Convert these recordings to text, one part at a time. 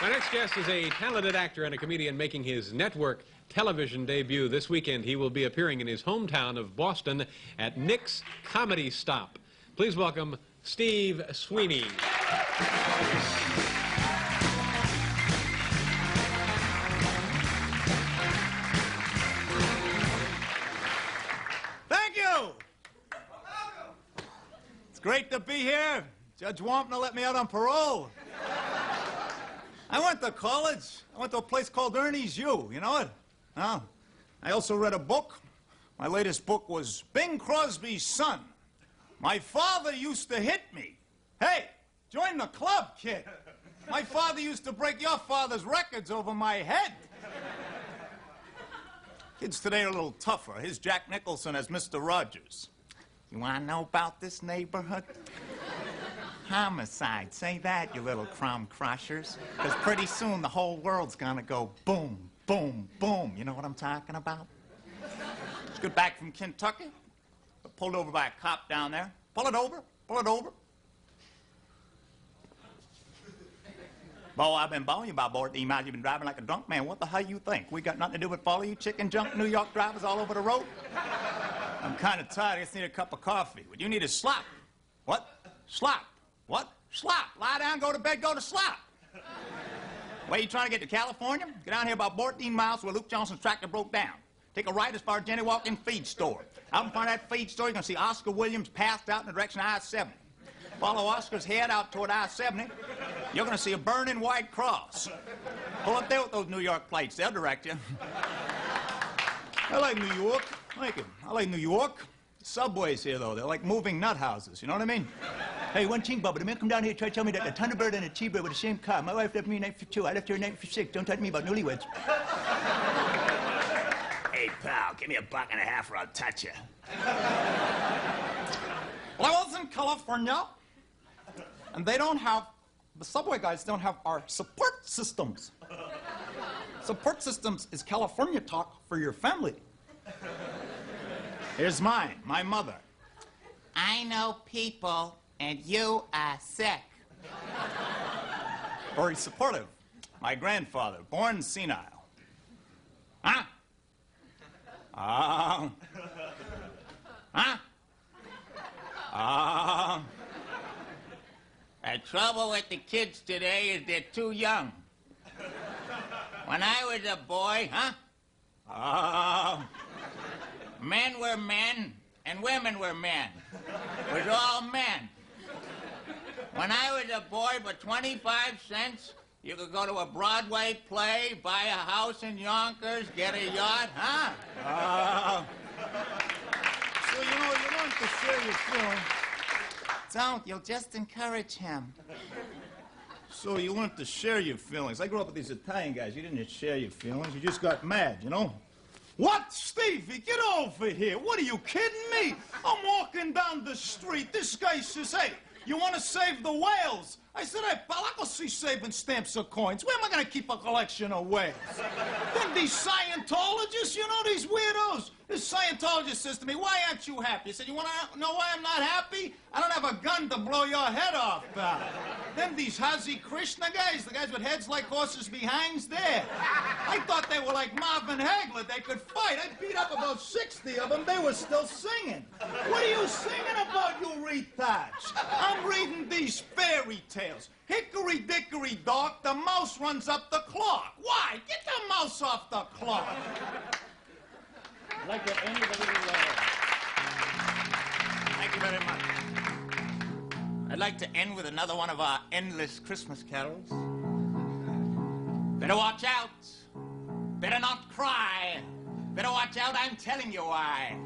Our next guest is a talented actor and a comedian making his network television debut this weekend. He will be appearing in his hometown of Boston at Nick's Comedy Stop. Please welcome Steve Sweeney. Thank you. It's great to be here. Judge Wampner let me out on parole. I went to college. I went to a place called Ernie's U. You know it? No. I also read a book. My latest book was Bing Crosby's Son. My father used to hit me. Hey, join the club, kid. My father used to break your father's records over my head. Kids today are a little tougher. Here's Jack Nicholson as Mr. Rogers. You want to know about this neighborhood? Homicide. Say that, you little crumb crushers. Because pretty soon the whole world's gonna go boom, boom, boom. You know what I'm talking about? Just got back from Kentucky. Got pulled over by a cop down there. Pull it over, pull it over. Bo, I've been bowing you about 14 miles. You've been driving like a drunk man. What the hell you think? We got nothing to do with follow you chicken junk New York drivers all over the road? I'm kind of tired. I just need a cup of coffee. What you need is slop. What? Slop. What? Slop. Lie down, go to bed, go to slop. Where you trying to get to California? Get down here about 14 miles where Luke Johnson's tractor broke down. Take a right as far as Jenny Walking Feed Store. Out in front of that feed store, you're going to see Oscar Williams passed out in the direction of I-70. Follow Oscar's head out toward I-70. You're going to see a burning white cross. Pull up there with those New York plates. They'll direct you. I like New York. I like New York. The subways here, though, they're like moving nut houses. You know what I mean? Hey, one thing, Bubba. The man come down here and try to tell me that the Thunderbird and the T-Bird were the same car. My wife left me in 1952. I left her in 1956. Don't talk to me about newlyweds. Hey, pal, give me $1.50 or I'll touch you. Well, I was in California, and they don't have, the subway guys don't have our support systems. Support systems is California talk for your family. Here's mine, my mother. I know people, and you are sick. Very supportive. My grandfather, born senile. Huh? Huh? The trouble with the kids today is they're too young. When I was a boy, men were men and women were men. It was all men. When I was a boy, for 25 cents, you could go to a Broadway play, buy a house in Yonkers, get a yacht, So, you know, you learn to share your feelings. Don't, you'll just encourage him. So you learn to share your feelings. I grew up with these Italian guys. You didn't just share your feelings, you just got mad, you know? What, Stevie? Get over here. What, are you kidding me? I'm walking down the street. This guy says, hey, you want to save the whales? I said, hey, pal, I go see saving stamps or coins. Where am I going to keep a collection of whales? Then these Scientologists, you know, these weirdos. This Scientologist says to me, why aren't you happy? I said, you want to know why I'm not happy? I don't have a gun to blow your head off, pal. Then these Hare Krishna guys, the guys with heads like horses' behinds there. I thought they were like Marvin Hagler. They could fight. I beat up about 60 of them. They were still singing. What are you singing about, you retards? I'm reading these fairy tales. Hickory dickory dock, the mouse runs up the clock. Why? Get the mouse off the clock. I'd like to end with a little, Thank you very much. I'd like to end with another one of our endless Christmas carols. Better watch out. Better not cry. Better watch out, I'm telling you why.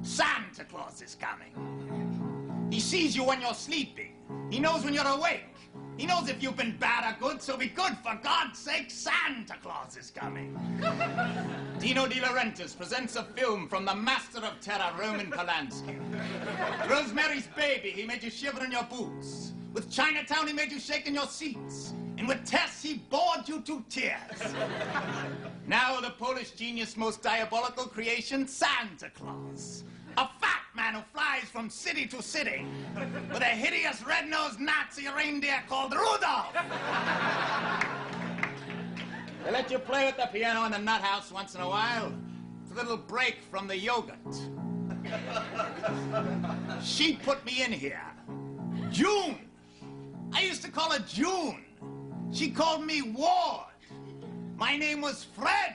Santa Claus is coming. He sees you when you're sleeping. He knows when you're awake. He knows if you've been bad or good, so be good. For God's sake, Santa Claus is coming. Dino De Laurentiis presents a film from the master of terror, Roman Polanski. Rosemary's Baby, he made you shiver in your boots. With Chinatown, he made you shake in your seats. And with Tess, he bored you to tears. Now the Polish genius' most diabolical creation, Santa Claus. A fat man who flies from city to city with a hideous red-nosed Nazi reindeer called Rudolph. They let you play with the piano in the nut house once in a while. It's a little break from the yogurt. She put me in here. June. I used to call her June. She called me Ward. My name was Fred.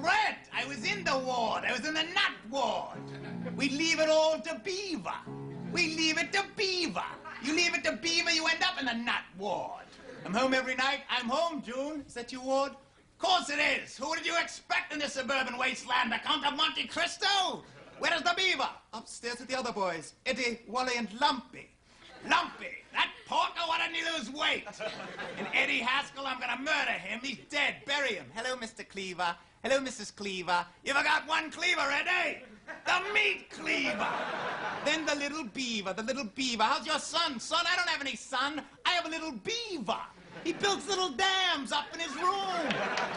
Fred. I was in the ward. I was in the nut ward. We leave it all to Beaver. We leave it to Beaver. You leave it to Beaver, you end up in the nut ward. I'm home every night. I'm home, June. Is that your ward? Of course it is. Who did you expect in this suburban wasteland? The Count of Monte Cristo? Where is the Beaver? Upstairs with the other boys. Eddie, Wally, and Lumpy. Lumpy, that porker, why didn't he lose weight? And Eddie Haskell, I'm gonna murder him. He's dead. Bury him. Hello, Mr. Cleaver. Hello, Mrs. Cleaver. You forgot one cleaver, Eddie? The meat cleaver. Then the little beaver, the little beaver. How's your son? Son, I don't have any son. I have a little beaver. He builds little dams up in his room.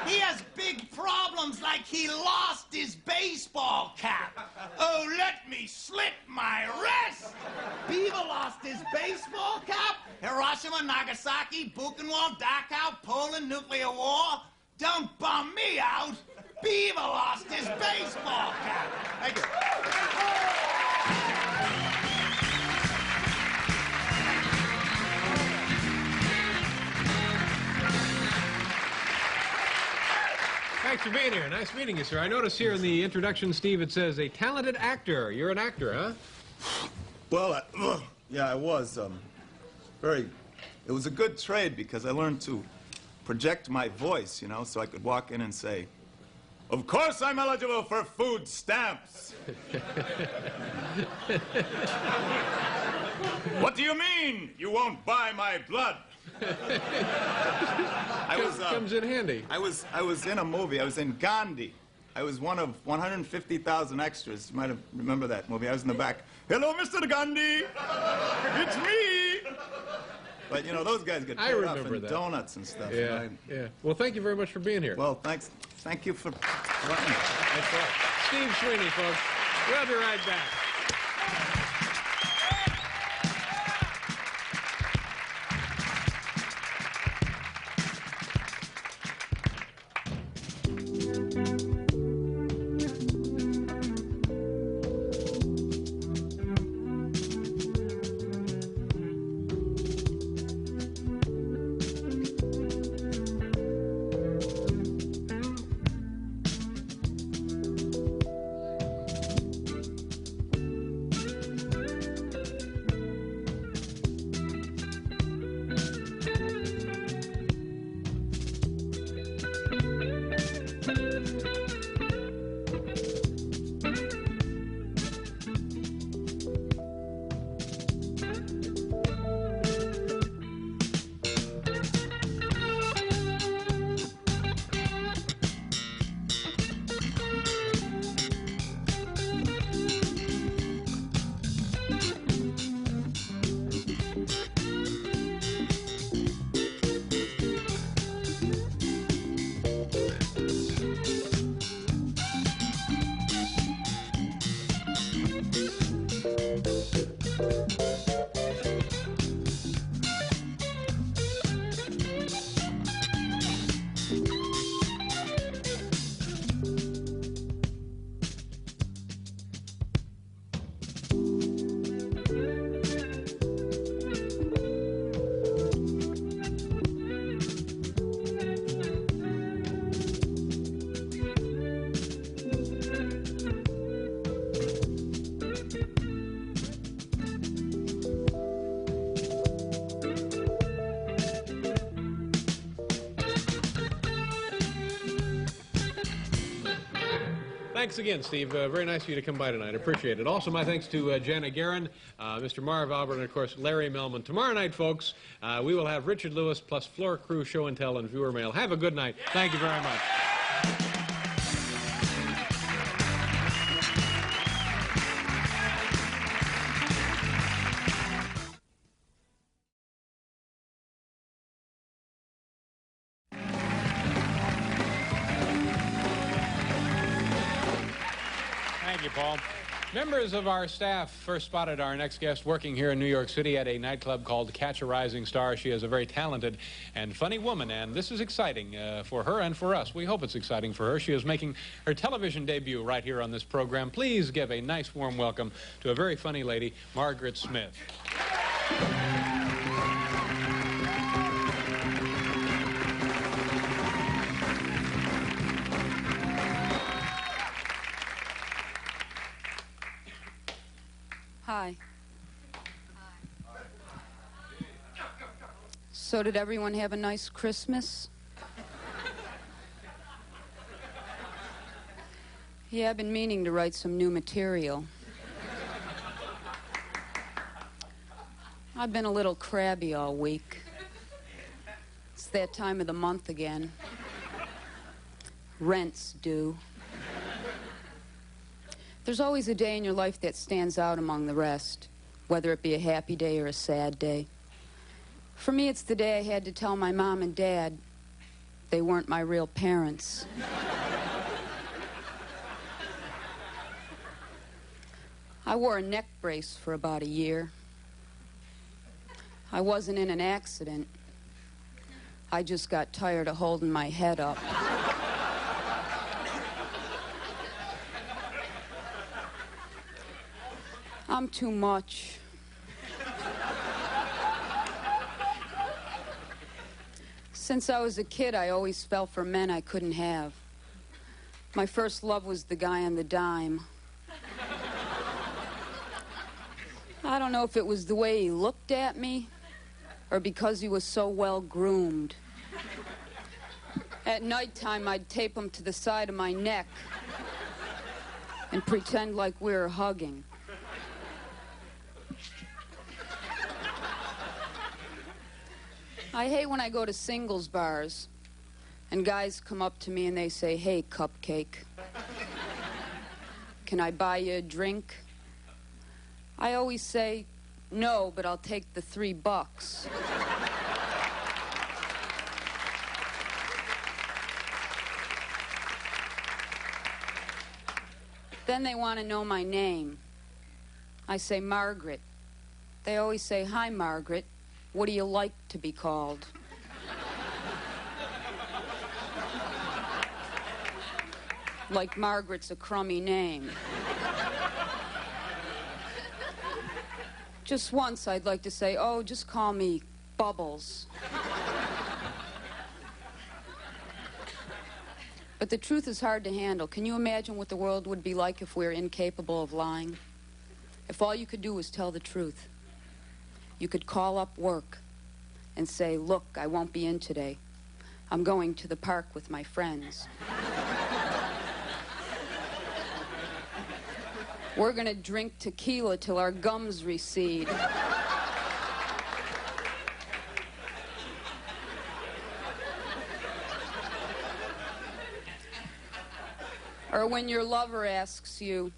He has big problems like he lost his baseball cap. Oh, let me slit my wrist. Beaver lost his baseball cap? Hiroshima, Nagasaki, Buchenwald, Dachau, Poland, nuclear war? Don't bum me out. Beaver lost his baseball cap. Thank you. Thanks for being here. Nice meeting you, sir. I notice here in the introduction, Steve, it says a talented actor. You're an actor, huh? Well, yeah, I was. It was a good trade because I learned to project my voice, you know, so I could walk in and say, "Of course I'm eligible for food stamps." What do you mean you won't buy my blood? Comes in handy. I was in a movie. I was in Gandhi. I was one of 150,000 extras. You might have remember that movie. I was in the back. "Hello, Mr. Gandhi. It's me." But, you know, those guys get paid off in donuts and stuff. Yeah, Right? yeah. Well, thank you very much for being here. Well, thanks. Thank you for letting me. Thanks a lot. Steve Sweeney, folks. We'll be right back. Thanks again, Steve. Very nice of you to come by tonight. Appreciate it. Also, my thanks to Janet Guerin, Mr. Marv Albert, and, of course, Larry Melman. Tomorrow night, folks, we will have Richard Lewis plus Floor Crew Show and Tell and Viewer Mail. Have a good night. Thank you very much. Thank you, Paul. Members of our staff first spotted our next guest working here in New York City at a nightclub called Catch a Rising Star. She is a very talented and funny woman, and this is exciting for her and for us. We hope it's exciting for her. She is making her television debut right here on this program. Please give a nice warm welcome to a very funny lady, Margaret Smith. Hi. So did everyone have a nice Christmas? Yeah, I've been meaning to write some new material. I've been a little crabby all week. It's that time of the month again. Rent's due. There's always a day in your life that stands out among the rest, whether it be a happy day or a sad day. For me, it's the day I had to tell my mom and dad they weren't my real parents. I wore a neck brace for about a year. I wasn't in an accident. I just got tired of holding my head up. I'm too much. Since I was a kid, I always fell for men I couldn't have. My first love was the guy on the dime. I don't know if it was the way he looked at me or because he was so well groomed. At nighttime, I'd tape him to the side of my neck and pretend like we were hugging. I hate when I go to singles bars and guys come up to me and they say, "Hey, cupcake, can I buy you a drink?" I always say, "No, but I'll take the $3." Then they want to know my name. I say, "Margaret." They always say, "Hi, Margaret. What do you like to be called?" Like Margaret's a crummy name. Just once I'd like to say, "Oh, just call me Bubbles." But the truth is hard to handle. Can you imagine what the world would be like if we were incapable of lying? If all you could do was tell the truth. You could call up work and say, "Look, I won't be in today. I'm going to the park with my friends. We're going to drink tequila till our gums recede." Or when your lover asks you,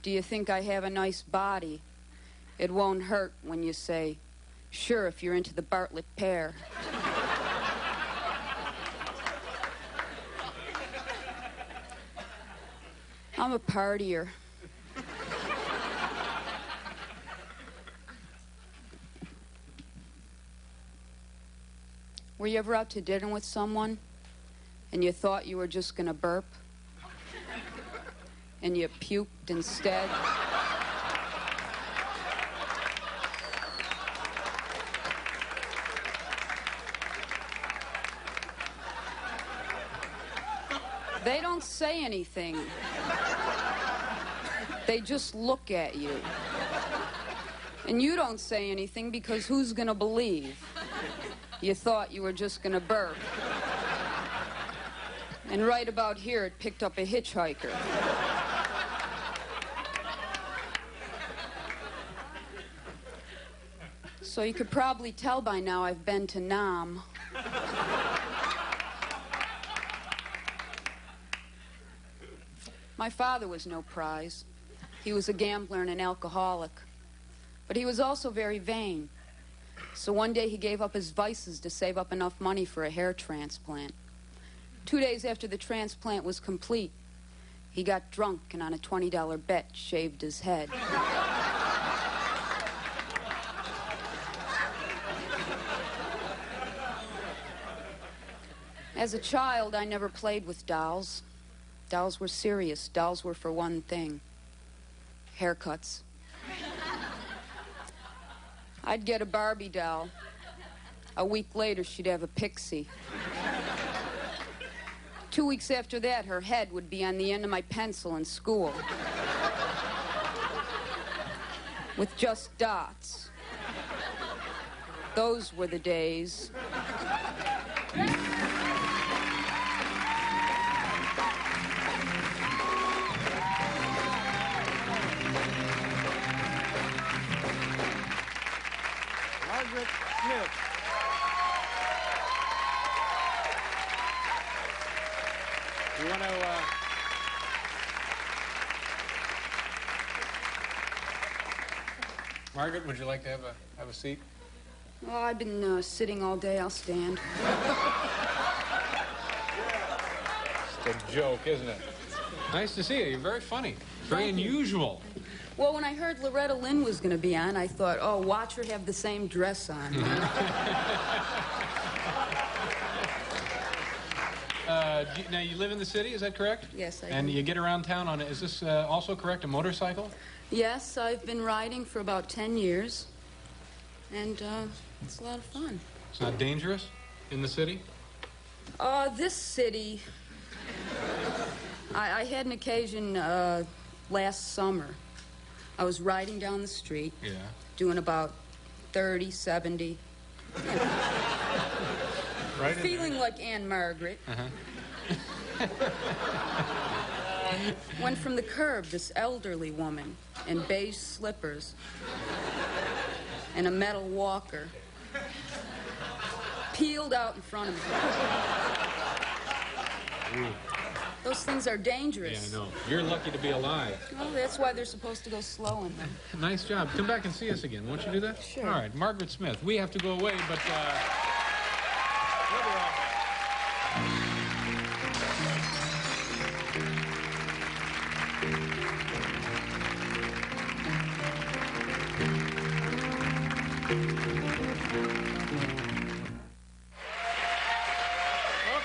"Do you think I have a nice body?" It won't hurt when you say, "Sure, if you're into the Bartlett pear." I'm a partier. Were you ever out to dinner with someone and you thought you were just going to burp and you puked instead? They don't say anything. They just look at you. And you don't say anything because who's going to believe? You thought you were just going to burp. And right about here, it picked up a hitchhiker. So you could probably tell by now I've been to Nam. My father was no prize. He was a gambler and an alcoholic. But he was also very vain. So one day he gave up his vices to save up enough money for a hair transplant. 2 days after the transplant was complete, He got drunk and on a $20 bet shaved his head. As a child, I never played with dolls. Dolls were serious. Dolls were for one thing: haircuts. I'd get a Barbie doll. A week later, she'd have a pixie. 2 weeks after that, her head would be on the end of my pencil in school. With just dots. Those were the days. Margaret Smith. You want to, Margaret, would you like to have a seat? Oh, I've been sitting all day. I'll stand. It's a joke, isn't it? Nice to see you. You're very funny. Very unusual. Well, when I heard Loretta Lynn was going to be on, I thought, oh, watch her have the same dress on. Now, you live in the city, is that correct? Yes, I do. And you get around town on, is this also correct, a motorcycle? Yes, I've been riding for about 10 years. And it's a lot of fun. It's not dangerous in the city? This city... I had an occasion last summer. I was riding down the street, Yeah. doing about 30, 70. Right. Feeling like Anne Margaret. When from the curb, this elderly woman in beige slippers and a metal walker peeled out in front of me. Ooh. Those things are dangerous. Yeah, I know. You're lucky to be alive. Well, that's why they're supposed to go slow in them. Nice job. Come back and see us again. Won't you do that? Sure. All right. Margaret Smith. We have to go away, but... we'll be right back.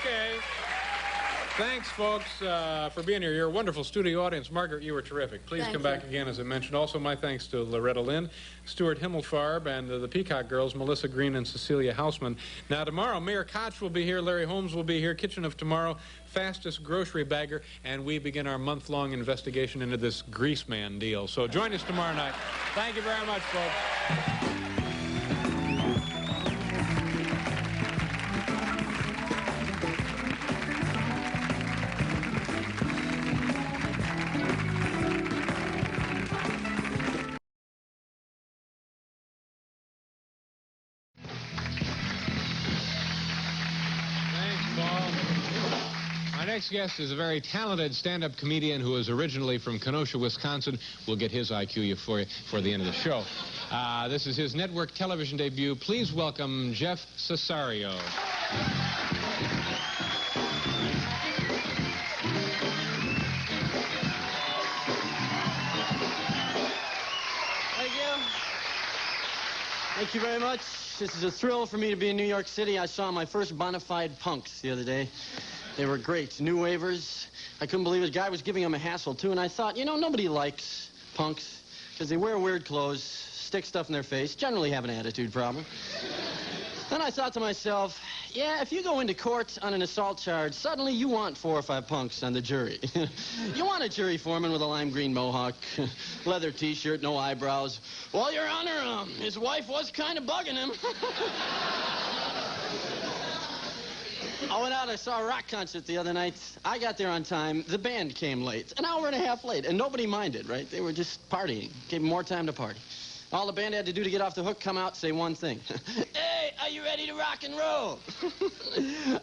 Okay. Thanks, folks, for being here. You're a wonderful studio audience. Margaret, you were terrific. Please Thank come you. back again, as I mentioned. Also, my thanks to Loretta Lynn, Stuart Himmelfarb, and the Peacock Girls, Melissa Green and Cecilia Hausman. Now, tomorrow, Mayor Koch will be here, Larry Holmes will be here, Kitchen of Tomorrow, Fastest Grocery Bagger, and we begin our month-long investigation into this Grease Man deal. So join us tomorrow night. Thank you very much, folks. Our next guest is a very talented stand-up comedian who is originally from Kenosha, Wisconsin. We'll get his IQ for the end of the show. This is his network television debut. Please welcome Jeff Cesario. Thank you. Thank you very much. This is a thrill for me to be in New York City. I saw my first bona fide punks the other day. They were great. New wavers. I couldn't believe it. The guy was giving them a hassle, too, and I thought, you know, nobody likes punks because they wear weird clothes, stick stuff in their face, generally have an attitude problem. Then I thought to myself, yeah, if you go into court on an assault charge, suddenly you want 4 or 5 punks on the jury. You want a jury foreman with a lime green mohawk, leather T-shirt, no eyebrows. Well, Your Honor, his wife was kind of bugging him. I went out, I saw a rock concert the other night. I got there on time. The band came late, an hour and a half late, and nobody minded, right? They were just partying. Gave them more time to party. All the band had to do to get off the hook, come out, say one thing. Hey, are you ready to rock and roll?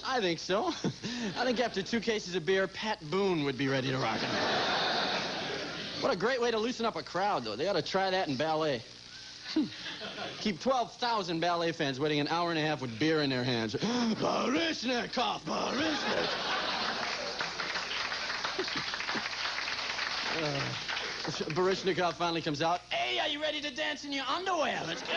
I think so. I think after 2 cases of beer, Pat Boone would be ready to rock and roll. What a great way to loosen up a crowd, though. They ought to try that in ballet. Keep 12,000 ballet fans waiting an hour and a half with beer in their hands. Baryshnikov, Baryshnikov. Baryshnikov finally comes out. Hey, are you ready to dance in your underwear? Let's go.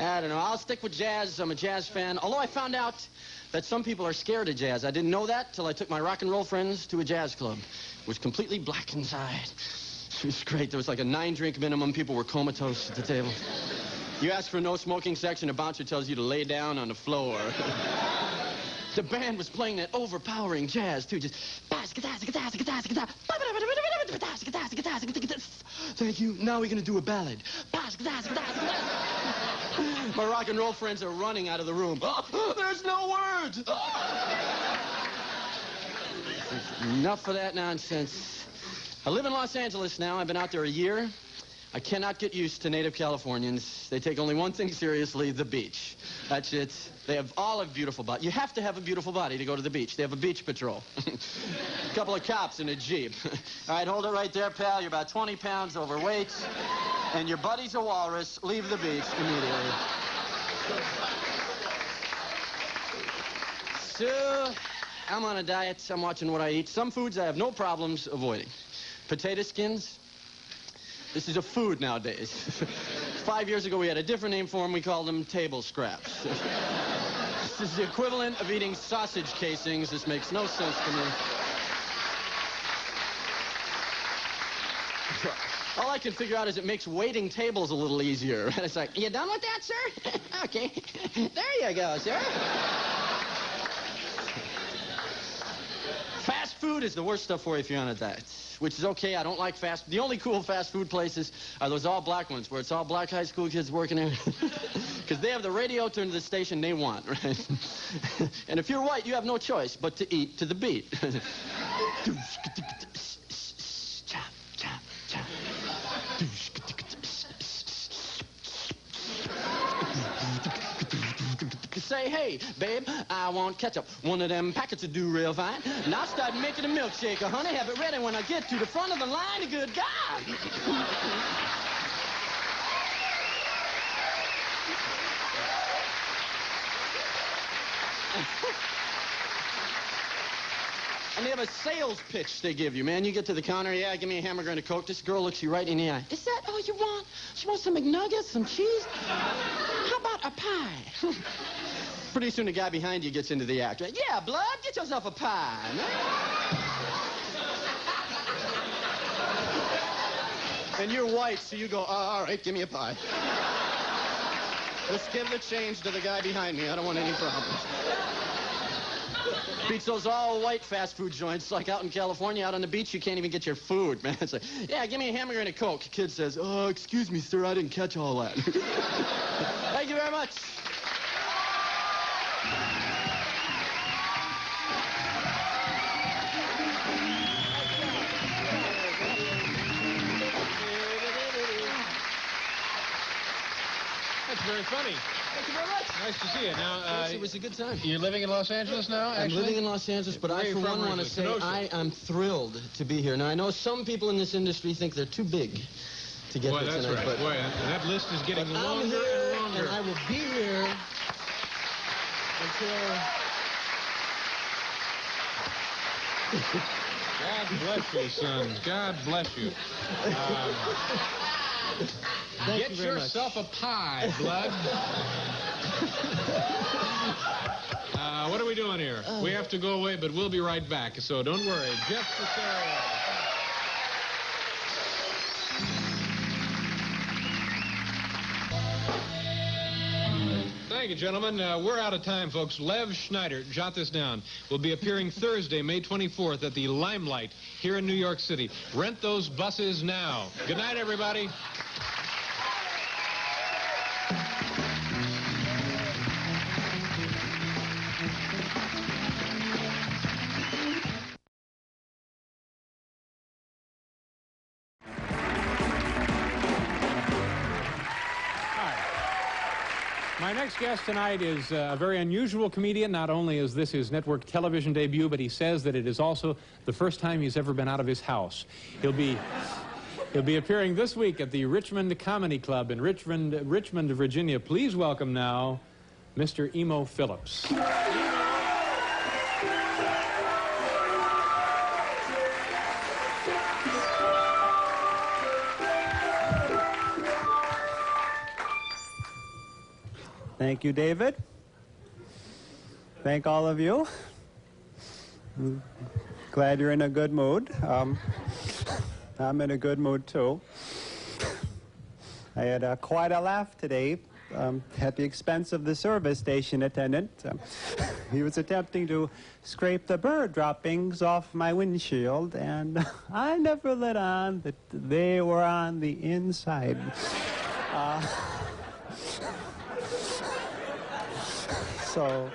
I don't know. I'll stick with jazz. I'm a jazz fan. Although I found out that some people are scared of jazz. I didn't know that till I took my rock and roll friends to a jazz club. It was completely black inside. It was great. There was like a 9-drink minimum. People were comatose at the table. You ask for no smoking section, a bouncer tells you to lay down on the floor. The band was playing that overpowering jazz, too. Just... Thank you. Now we're going to do a ballad. My rock and roll friends are running out of the room. There's no words. Enough of that nonsense. I live in Los Angeles now. I've been out there a year. I cannot get used to native Californians. They take only one thing seriously, the beach. That's it. They all have beautiful bodies. You have to have a beautiful body to go to the beach. They have a beach patrol. A couple of cops in a Jeep. All right, hold it right there, pal. You're about 20 pounds overweight, and your buddy's a walrus. Leave the beach immediately. So, I'm on a diet. I'm watching what I eat. Some foods I have no problems avoiding. Potato skins. This is a food nowadays. 5 years ago, we had a different name for them. We called them table scraps. This is the equivalent of eating sausage casings. This makes no sense to me. All I can figure out is it makes waiting tables a little easier. And it's like, you done with that, sir? Okay. There you go, sir. Fast food is the worst stuff for you if you're on a diet. Which is okay. I don't like fast... The only cool fast food places are those all-black ones where it's all black high school kids working there. Because they have the radio turned to the station they want, right? And if you're white, you have no choice but to eat to the beat. Say, hey, babe, I want ketchup. One of them packets would do real fine. Now start making a milkshake, honey. Have it ready when I get to the front of the line. Good God. And they have a sales pitch they give you, man. You get to the counter, yeah, give me a hamburger and a Coke. This girl looks you right in the eye. Is that all you want? She wants some McNuggets, some cheese? How about a pie? Pretty soon the guy behind you gets into the act. Right? Yeah, blood, get yourself a pie, man. And you're white, so you go, all right, give me a pie. Let's give the change to the guy behind me. I don't want any problems. Beats those all-white fast food joints. Like out in California, out on the beach, you can't even get your food, man. It's like, yeah, give me a hamburger and a Coke. Kid says, oh, excuse me, sir, I didn't catch all that. Thank you very much. That's very funny. Thank you very much. Nice to see you. Now, Yes, it was a good time. You're living in Los Angeles now, actually? I'm living in Los Angeles, but I, for one, want to say I am thrilled to be here. Now, I know some people in this industry think they're too big to get Boy, here that's tonight. right. But Boy, that list is getting I'm longer here, and longer. and I will be here until... God bless you, son. God bless you. Get Thank you very yourself a pie, blood. What are we doing here? We have to go away, but we'll be right back, so don't worry. Jeff Cesario. Thank you, gentlemen. We're out of time, folks. Lev Schneider, jot this down, will be appearing Thursday, May 24th at the Limelight here in New York City. Rent those buses now. Good night, everybody. My next guest tonight is a very unusual comedian. Not only is this his network television debut, but he says that it is also the first time he's ever been out of his house. He'll be appearing this week at the Richmond Comedy Club in Richmond, Virginia. Please welcome now Mr. Emo Philips. Thank you, David. Thank all of you. Glad you're in a good mood. I'm in a good mood, too. I had quite a laugh today at the expense of the service station attendant. He was attempting to scrape the bird droppings off my windshield, and I never let on that they were on the inside. So,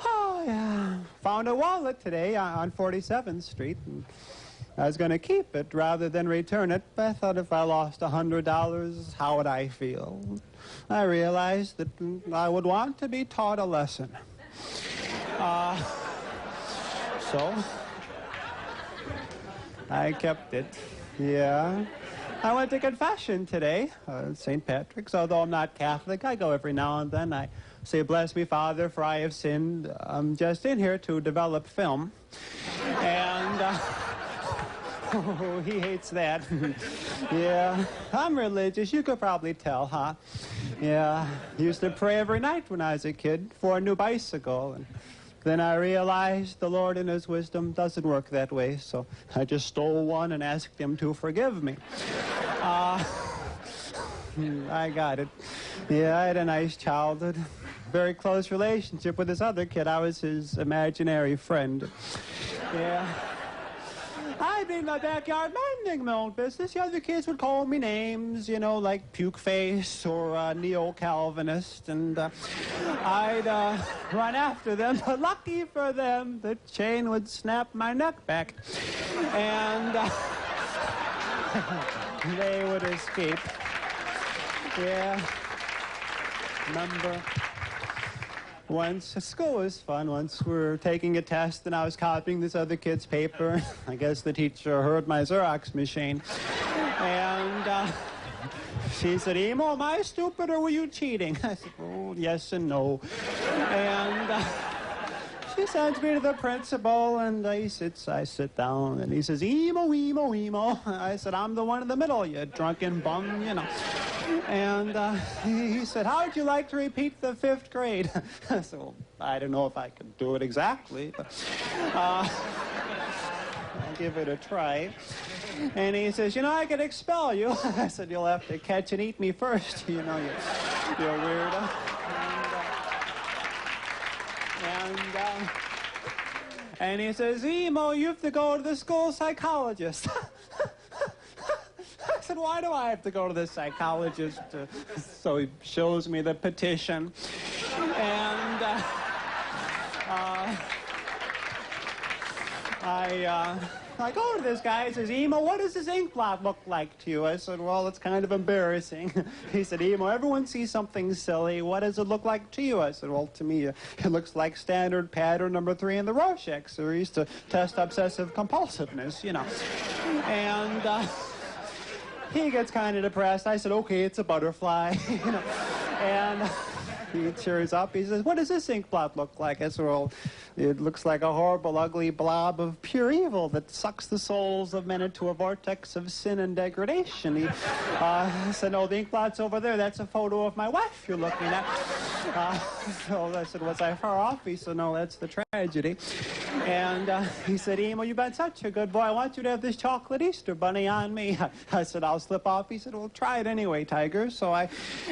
oh yeah, found a wallet today on 47th Street, and I was going to keep it rather than return it, but I thought if I lost $100, how would I feel? I realized that I would want to be taught a lesson. So, I kept it. Yeah. I went to confession today, St. Patrick's. Although I'm not Catholic, I go every now and then. I say, bless me, Father, for I have sinned. I'm just in here to develop film. And, oh, he hates that. Yeah, I'm religious. You could probably tell, huh? Yeah, used to pray every night when I was a kid for a new bicycle. And then I realized the Lord in his wisdom doesn't work that way, so I just stole one and asked him to forgive me. I got it. Yeah, I had a nice childhood. Very close relationship with this other kid. I was his imaginary friend. Yeah. I'd be in my backyard minding my own business. The other kids would call me names, you know, like Puke Face or Neo-Calvinist, and I'd run after them. But lucky for them, the chain would snap my neck back, and they would escape. Yeah. Remember? Once, school was fun. Once we were taking a test and I was copying this other kid's paper. I guess the teacher heard my Xerox machine. And she said, Emo, am I stupid or were you cheating? I said, oh, yes and no. And she sends me to the principal and I sit down and he says, Emo, Emo, Emo. I said, I'm the one in the middle, you drunken bum, you know. And he said, how'd you like to repeat the 5th grade? I said, well, I don't know if I could do it exactly, but I'll give it a try. And he says, you know, I could expel you. I said, you'll have to catch and eat me first, you know, you're weirdo. And he says, Emo, you have to go to the school psychologist. I said, why do I have to go to the psychologist? So he shows me the petition. And I go to this guy. He says, Emo, what does this ink blot look like to you? I said, well, it's kind of embarrassing. He said, Emo, everyone sees something silly. What does it look like to you? I said, well, to me, it looks like standard pattern number 3 in the Rorschach series to test obsessive compulsiveness, you know. And he gets kind of depressed. I said, okay, it's a butterfly, you know. And he cheers up. He says, what does this ink blot look like? I said, well, it looks like a horrible, ugly blob of pure evil that sucks the souls of men into a vortex of sin and degradation. He said, no, the ink blot's over there. That's a photo of my wife you're looking at. So I said, was I far off? He said, no, that's the tragedy. And he said, Emo, you've been such a good boy. I want you to have this chocolate Easter bunny on me. I said, I'll slip off. He said, well, try it anyway, Tiger. So I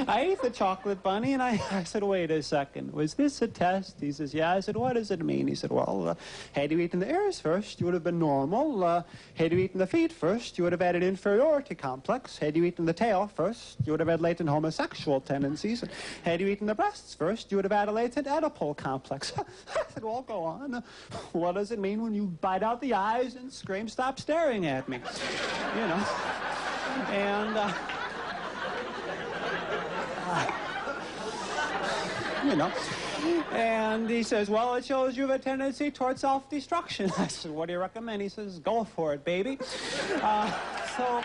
ate the chocolate bunny, and I said, wait a second. Was this a test? He says, yeah. I said, what does it mean? He said, well, had you eaten the ears first, you would have been normal. Had you eaten the feet first, you would have had an inferiority complex. Had you eaten the tail first, you would have had latent homosexual tendencies. Had you eaten the breasts first, you would have had a latent Oedipal complex. I said, well, go on. What does it mean when you bite out the eyes and scream, stop staring at me? You know. And, you know. And he says, well, it shows you have a tendency toward self-destruction. I said, what do you recommend? He says, go for it, baby. So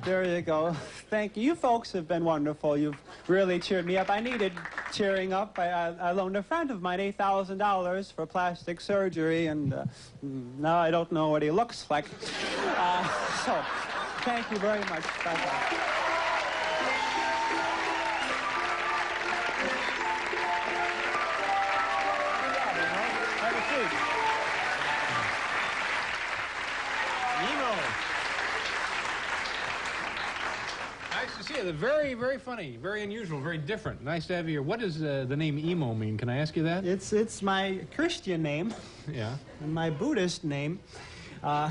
there you go. Thank you. You folks have been wonderful. You've really cheered me up. I needed cheering up. I loaned a friend of mine $8,000 for plastic surgery, and now I don't know what he looks like. So thank you very much. Bye-bye. very, very funny, very unusual, very different. Nice to have you here. What does the name Emo mean? Can I ask you that? It's my Christian name. Yeah. And my Buddhist name. No,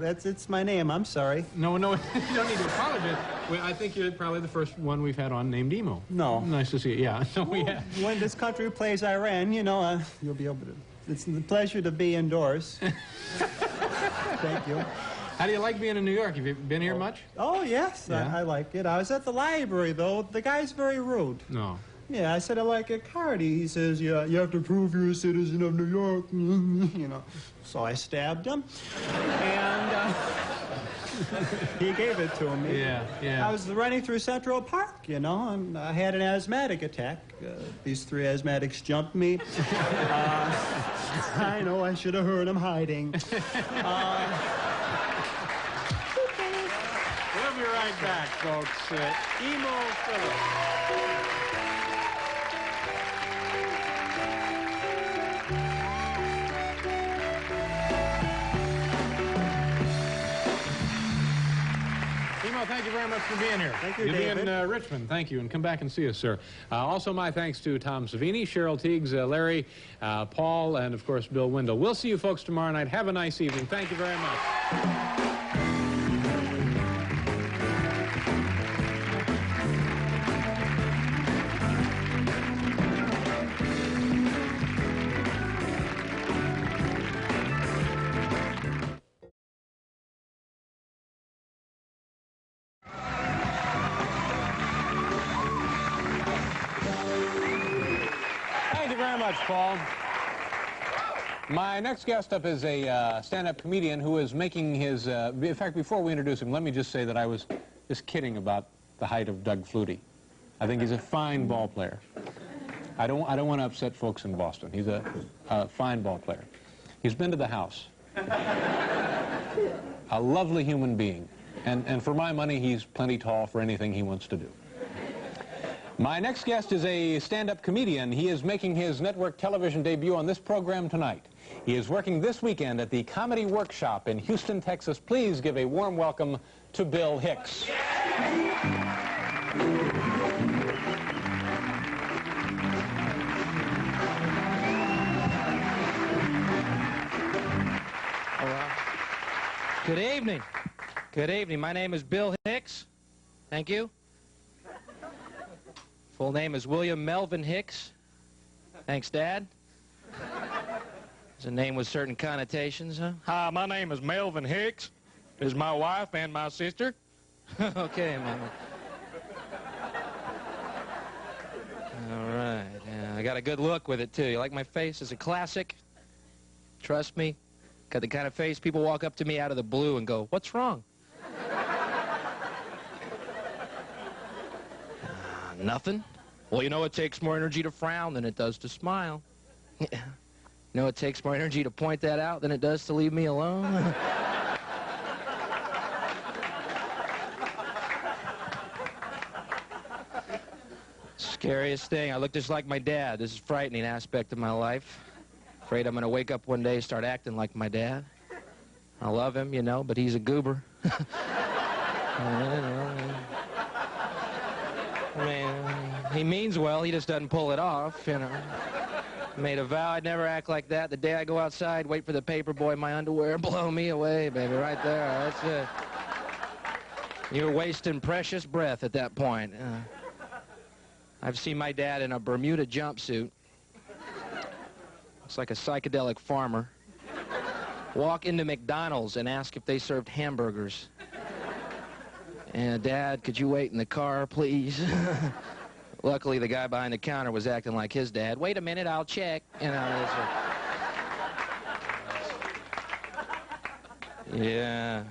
it's my name. I'm sorry. No, you don't need to apologize. Well, I think you're probably the first one we've had on named Emo. No. Nice to see you. Yeah. No, we have. When this country plays Iran, you know, you'll be able to. It's a pleasure to be indoors. Thank you. How do you like being in New York? Have you been here much? Oh, yes, Yeah? I like it. I was at the library, though. The guy's very rude. No. Yeah, I said I like a card. He says, yeah, you have to prove you're a citizen of New York. You know. So I stabbed him, and he gave it to me. Yeah, yeah. I was running through Central Park, you know, and I had an asthmatic attack. These three asthmatics jumped me. I know I should have heard him hiding. We'll be right back, folks. Emo Philips. Emo, thank you very much for being here. Thank you, You'll David. be in Richmond. Thank you, and come back and see us, sir. Also, my thanks to Tom Savini, Cheryl Teagues, Larry, Paul, and, of course, Bill Wendell. We'll see you folks tomorrow night. Have a nice evening. Thank you very much. Thank you very much, Paul. My next guest up is a stand-up comedian who is making his... in fact, before we introduce him, let me just say that I was just kidding about the height of Doug Flutie. I think he's a fine ball player. I don't want to upset folks in Boston. He's a fine ball player. He's been to the house. A lovely human being. And for my money, he's plenty tall for anything he wants to do. My next guest is a stand-up comedian. He is making his network television debut on this program tonight. He is working this weekend at the Comedy Workshop in Houston, Texas. Please give a warm welcome to Bill Hicks. Good evening. Good evening. My name is Bill Hicks. Thank you. Full name is William Melvin Hicks. Thanks, Dad. It's a name with certain connotations, huh? Hi, my name is Melvin Hicks. This is my wife and my sister. Okay, man. All right. Yeah, I got a good look with it, too. You like my face? It's a classic. Trust me. Got the kind of face people walk up to me out of the blue and go, "What's wrong?" Nothing. Well, you know, it takes more energy to frown than it does to smile. You know, it takes more energy to point that out than it does to leave me alone. Scariest thing, I look just like my dad. This is a frightening aspect of my life. Afraid I'm going to wake up one day and start acting like my dad. I love him, you know, but he's a goober. I mean, he means well, he just doesn't pull it off, you know. Made a vow I'd never act like that. The day I go outside, wait for the paper boy in my underwear, blow me away, baby, right there. That's it. You're wasting precious breath at that point. I've seen my dad in a Bermuda jumpsuit. Looks like a psychedelic farmer. Walk into McDonald's and ask if they served hamburgers. And, "Dad, could you wait in the car, please?" Luckily, the guy behind the counter was acting like his dad. "Wait a minute, I'll check." You know, yeah.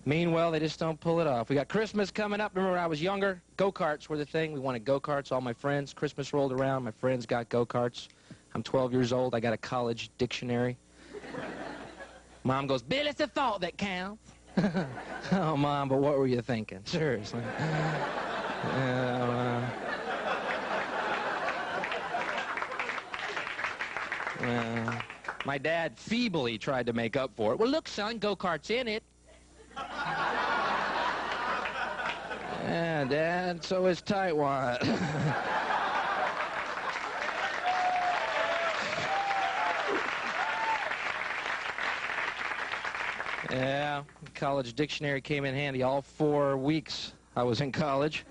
Meanwhile, they just don't pull it off. We got Christmas coming up. Remember when I was younger? Go-karts were the thing. We wanted go-karts, all my friends. Christmas rolled around. My friends got go-karts. I'm 12 years old. I got a college dictionary. Mom goes, "Bill, it's the thought that counts." Oh, Mom, but what were you thinking? Seriously. My dad feebly tried to make up for it. "Well, look, son, go-kart's in it." Yeah, Dad, so is tightwad. Yeah, college dictionary came in handy all 4 weeks I was in college.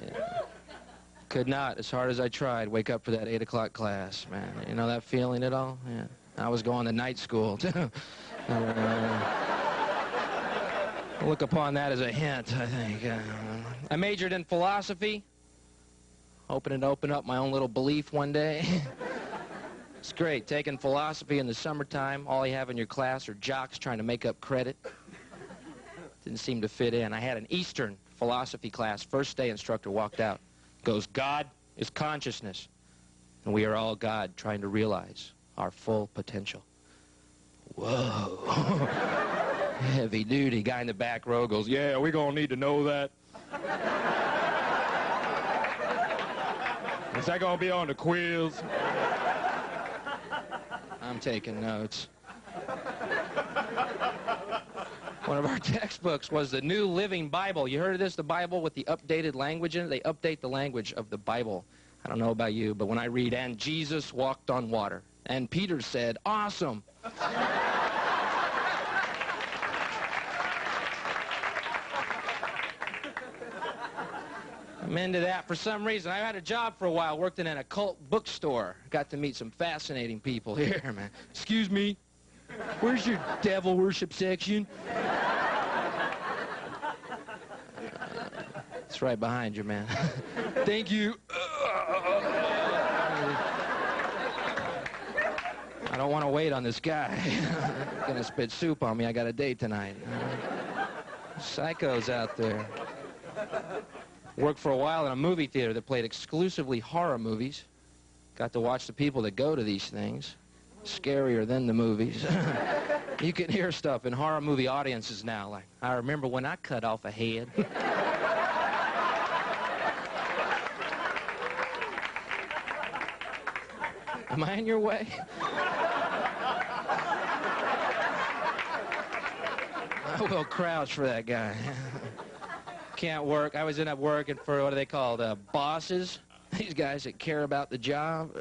Yeah. Could not, as hard as I tried, wake up for that 8 o'clock class, man. You know that feeling at all? Yeah. I was going to night school, too. Look upon that as a hint, I think. I majored in philosophy, hoping to open up my own little belief one day. It's great, taking philosophy in the summertime. All you have in your class are jocks trying to make up credit. Didn't seem to fit in. I had an Eastern philosophy class. First day, instructor walked out. Goes, God is consciousness, and we are all God trying to realize our full potential. Whoa. Heavy duty. Guy in the back row goes, yeah, we're going to need to know that. Is that going to be on the quiz? I'm taking notes. One of our textbooks was the New Living Bible. You heard of this, the Bible with the updated language in it? They update the language of the Bible. I don't know about you, but when I read, and Jesus walked on water, and Peter said, awesome. I'm into that for some reason. I had a job for a while, worked in an occult bookstore. Got to meet some fascinating people here, man. Excuse me, where's your devil worship section? It's right behind you, man. Thank you. I don't want to wait on this guy. He's gonna spit soup on me. I got a date tonight. Psychos out there. Worked for a while in a movie theater that played exclusively horror movies. Got to watch the people that go to these things. Scarier than the movies. You can hear stuff in horror movie audiences now, like, I remember when I cut off a head. Am I in your way? I will crouch for that guy. Can't work. I always end up working for, what are they called, bosses? These guys that care about the job.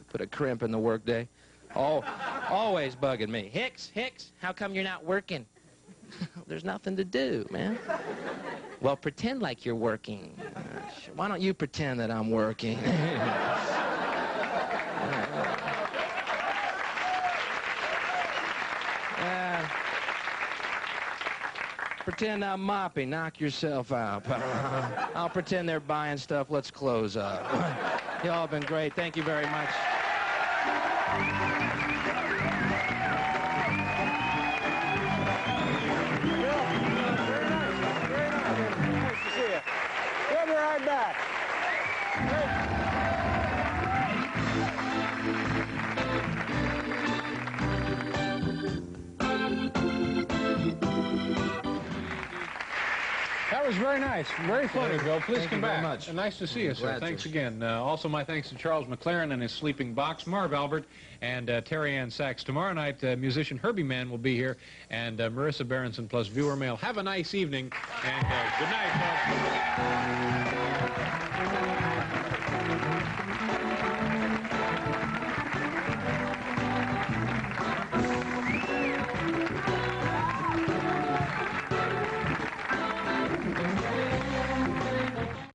Put a crimp in the workday. Oh, always bugging me. Hicks, how come you're not working? There's nothing to do, man. Well, pretend like you're working. Why don't you pretend that I'm working? Pretend I'm mopping. Knock yourself out. I'll pretend they're buying stuff. Let's close up. Y'all have been great. Thank you very much. Nice to see you. We'll be right back. That was very nice. Very funny, Bill. Please Thank come you back. very much. Nice to see you, sir. Glad Thanks to. again. Also, my thanks to Charles McLaren and his sleeping box, Marv Albert, and Terry Ann Sachs. Tomorrow night, musician Herbie Mann will be here, and Marissa Berenson plus viewer mail. Have a nice evening, and good night, folks.